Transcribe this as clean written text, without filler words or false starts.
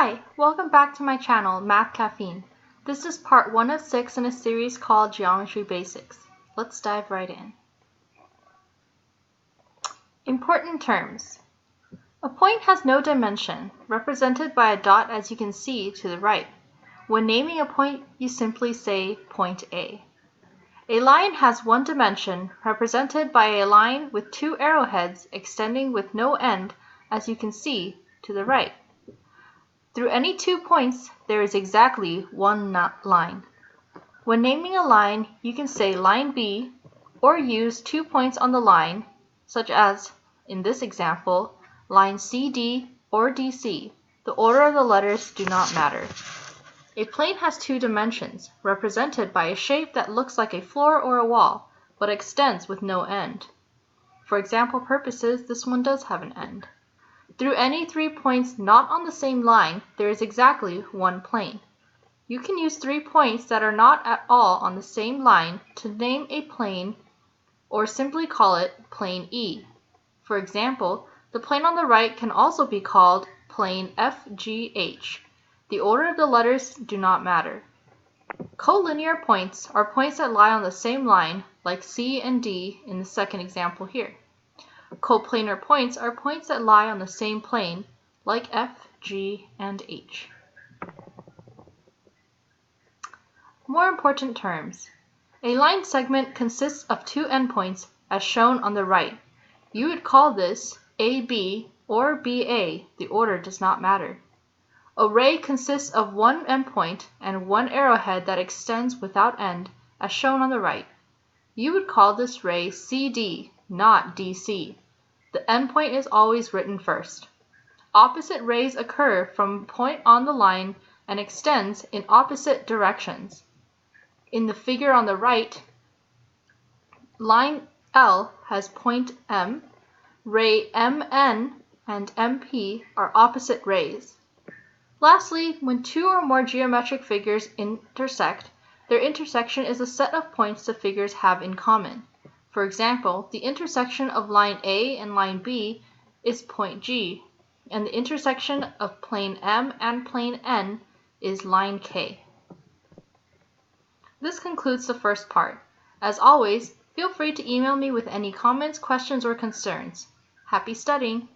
Hi, welcome back to my channel, Math Caffeine. This is part 1 of 6 in a series called Geometry Basics. Let's dive right in. Important terms. A point has no dimension, represented by a dot as you can see to the right. When naming a point, you simply say point A. A line has one dimension, represented by a line with two arrowheads extending with no end as you can see to the right. Through any 2 points, there is exactly one line. When naming a line, you can say line B or use 2 points on the line, such as, in this example, line CD or DC. The order of the letters do not matter. A plane has 2 dimensions, represented by a shape that looks like a floor or a wall, but extends with no end. For example purposes, this one does have an end. Through any 3 points not on the same line, there is exactly one plane. You can use 3 points that are not at all on the same line to name a plane or simply call it plane E. For example, the plane on the right can also be called plane FGH. The order of the letters do not matter. Collinear points are points that lie on the same line, like C and D in the second example here. Coplanar points are points that lie on the same plane, like F, G, and H. More important terms. A line segment consists of 2 endpoints as shown on the right. You would call this AB or BA. The order does not matter. A ray consists of 1 endpoint and 1 arrowhead that extends without end, as shown on the right. You would call this ray CD, not DC. The endpoint is always written first. Opposite rays occur from a point on the line and extends in opposite directions. In the figure on the right, line L has point M, ray MN and MP are opposite rays. Lastly, when 2 or more geometric figures intersect, their intersection is a set of points the figures have in common. For example, the intersection of line A and line B is point G, and the intersection of plane M and plane N is line K. This concludes the first part. As always, feel free to email me with any comments, questions, or concerns. Happy studying!